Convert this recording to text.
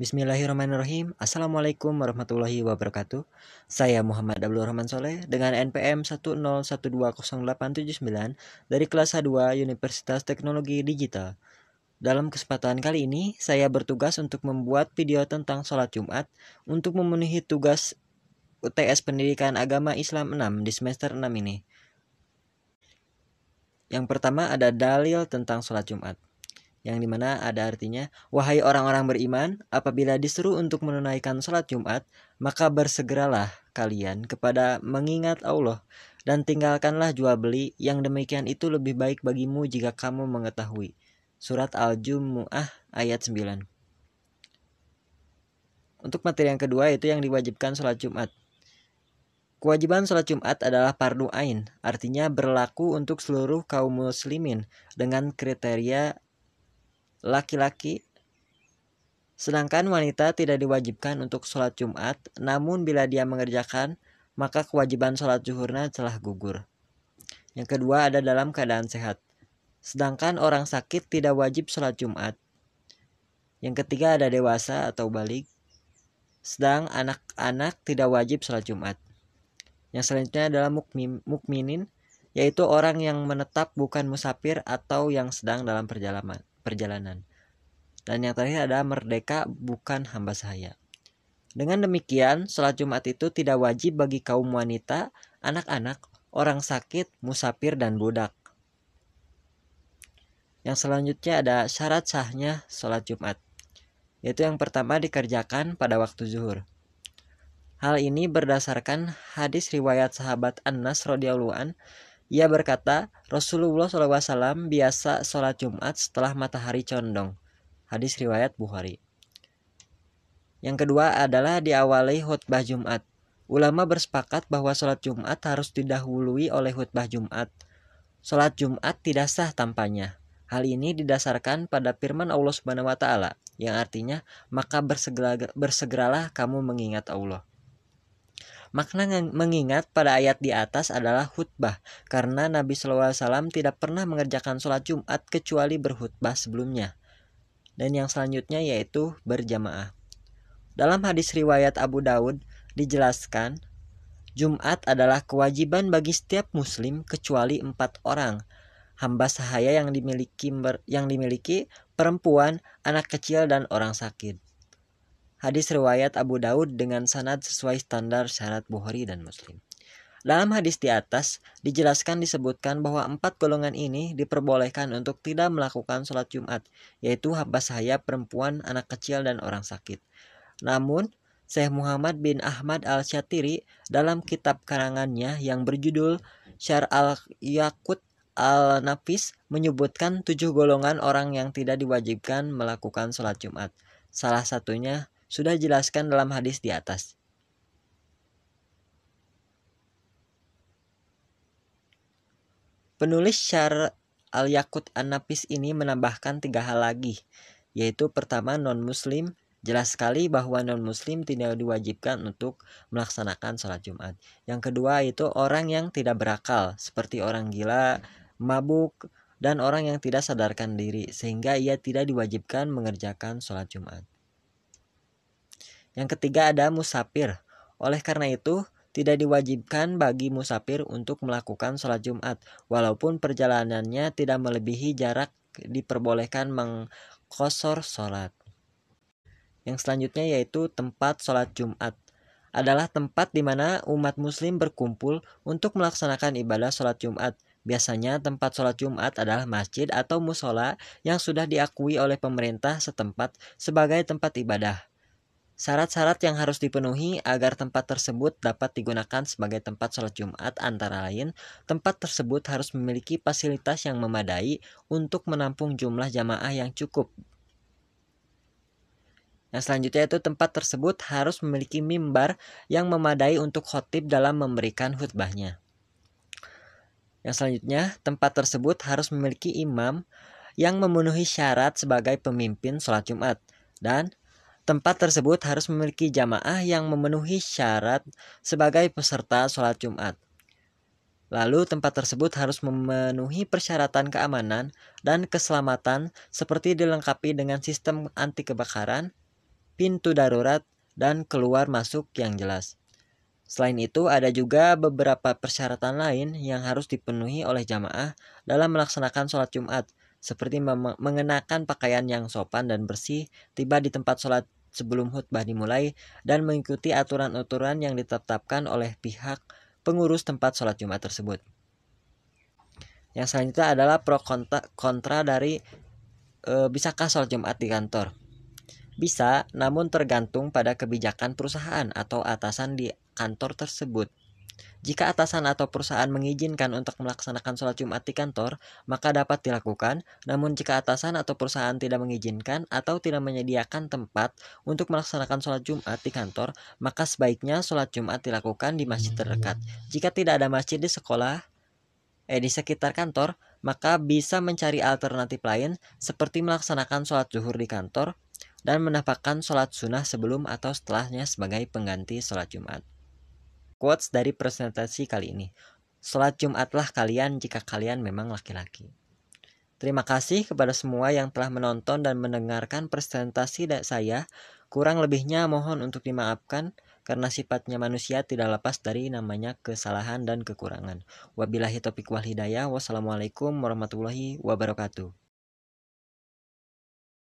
Bismillahirrahmanirrahim. Assalamualaikum warahmatullahi wabarakatuh. Saya Muhammad Abdul Rahman Soleh dengan NPM 1012089 dari kelas H2 Universitas Teknologi Digital. Dalam kesempatan kali ini, saya bertugas untuk membuat video tentang sholat Jumat untuk memenuhi tugas UTS Pendidikan Agama Islam 6 di semester 6 ini. Yang pertama ada dalil tentang sholat Jumat, yang dimana ada artinya, wahai orang-orang beriman, apabila disuruh untuk menunaikan sholat Jumat, maka bersegeralah kalian kepada mengingat Allah, dan tinggalkanlah jual beli, yang demikian itu lebih baik bagimu jika kamu mengetahui. Surat Al-Jumu'ah ayat 9. Untuk materi yang kedua itu yang diwajibkan sholat Jumat. Kewajiban sholat Jumat adalah fardu ain, artinya berlaku untuk seluruh kaum muslimin dengan kriteria laki-laki, sedangkan wanita tidak diwajibkan untuk sholat Jumat, namun bila dia mengerjakan, maka kewajiban sholat zuhurnya telah gugur. Yang kedua ada dalam keadaan sehat, sedangkan orang sakit tidak wajib sholat Jumat. Yang ketiga ada dewasa atau balik, sedang anak-anak tidak wajib sholat Jumat. Yang selanjutnya adalah mukminin, yaitu orang yang menetap bukan musafir atau yang sedang dalam perjalanan. Dan yang terakhir ada merdeka bukan hamba sahaya. Dengan demikian, sholat Jumat itu tidak wajib bagi kaum wanita, anak-anak, orang sakit, musafir, dan budak. Yang selanjutnya ada syarat sahnya sholat Jumat, yaitu yang pertama dikerjakan pada waktu zuhur. Hal ini berdasarkan hadis riwayat sahabat Anas radhiyallahu an. Ia berkata, Rasulullah SAW biasa sholat Jumat setelah matahari condong. Hadis riwayat Bukhari. Yang kedua adalah diawali khutbah Jumat. Ulama bersepakat bahwa sholat Jumat harus didahului oleh khutbah Jumat. Sholat Jumat tidak sah tanpanya. Hal ini didasarkan pada firman Allah Subhanahu wa taala yang artinya, maka bersegeralah kamu mengingat Allah. Makna mengingat pada ayat di atas adalah khutbah, karena Nabi SAW tidak pernah mengerjakan sholat Jumat kecuali berkhutbah sebelumnya. Dan yang selanjutnya yaitu berjamaah. Dalam hadis riwayat Abu Daud dijelaskan, Jumat adalah kewajiban bagi setiap muslim kecuali 4 orang, hamba sahaya yang dimiliki perempuan, anak kecil, dan orang sakit. Hadis riwayat Abu Daud dengan sanad sesuai standar syarat Bukhari dan Muslim. Dalam hadis di atas disebutkan bahwa 4 golongan ini diperbolehkan untuk tidak melakukan sholat Jumat, yaitu hamba sahaya, perempuan, anak kecil, dan orang sakit. Namun, Syekh Muhammad bin Ahmad al-Syatiri dalam kitab karangannya yang berjudul Syarh al-Yaqut al-Nafis menyebutkan 7 golongan orang yang tidak diwajibkan melakukan sholat Jumat. Salah satunya sudah dijelaskan dalam hadis di atas. Penulis Syarh al-Yaqut an-Nafis ini menambahkan 3 hal lagi, yaitu pertama non-muslim. Jelas sekali bahwa non-muslim tidak diwajibkan untuk melaksanakan sholat Jumat. Yang kedua itu orang yang tidak berakal, seperti orang gila, mabuk, dan orang yang tidak sadarkan diri, sehingga ia tidak diwajibkan mengerjakan sholat Jumat. Yang ketiga ada musafir. Oleh karena itu, tidak diwajibkan bagi musafir untuk melakukan sholat Jumat, walaupun perjalanannya tidak melebihi jarak diperbolehkan mengqashar sholat. Yang selanjutnya yaitu tempat sholat Jumat. Adalah tempat di mana umat muslim berkumpul untuk melaksanakan ibadah sholat Jumat. Biasanya tempat sholat Jumat adalah masjid atau musola yang sudah diakui oleh pemerintah setempat sebagai tempat ibadah. Syarat-syarat yang harus dipenuhi agar tempat tersebut dapat digunakan sebagai tempat sholat Jumat antara lain, tempat tersebut harus memiliki fasilitas yang memadai untuk menampung jumlah jamaah yang cukup. Yang selanjutnya itu tempat tersebut harus memiliki mimbar yang memadai untuk khotib dalam memberikan khutbahnya. Yang selanjutnya, tempat tersebut harus memiliki imam yang memenuhi syarat sebagai pemimpin sholat Jumat, dan tempat tersebut harus memiliki jamaah yang memenuhi syarat sebagai peserta sholat Jumat. Lalu tempat tersebut harus memenuhi persyaratan keamanan dan keselamatan seperti dilengkapi dengan sistem anti kebakaran, pintu darurat, dan keluar masuk yang jelas. Selain itu, ada juga beberapa persyaratan lain yang harus dipenuhi oleh jamaah dalam melaksanakan sholat Jumat, seperti mengenakan pakaian yang sopan dan bersih, tiba di tempat sholat sebelum khutbah dimulai, dan mengikuti aturan-aturan yang ditetapkan oleh pihak pengurus tempat sholat Jumat tersebut. Yang selanjutnya adalah pro kontra dari bisakah sholat Jumat di kantor. Bisa, namun tergantung pada kebijakan perusahaan atau atasan di kantor tersebut. Jika atasan atau perusahaan mengizinkan untuk melaksanakan sholat Jumat di kantor, maka dapat dilakukan. Namun jika atasan atau perusahaan tidak mengizinkan atau tidak menyediakan tempat untuk melaksanakan sholat Jumat di kantor, maka sebaiknya sholat Jumat dilakukan di masjid terdekat. Jika tidak ada masjid di di sekitar kantor, maka bisa mencari alternatif lain seperti melaksanakan sholat zuhur di kantor dan menambahkan sholat sunnah sebelum atau setelahnya sebagai pengganti sholat Jumat. Quotes dari presentasi kali ini. Sholat Jumatlah kalian jika kalian memang laki-laki. Terima kasih kepada semua yang telah menonton dan mendengarkan presentasi saya. Kurang lebihnya mohon untuk dimaafkan karena sifatnya manusia tidak lepas dari namanya kesalahan dan kekurangan. Wabillahi taufiq wal hidayah. Wassalamualaikum warahmatullahi wabarakatuh.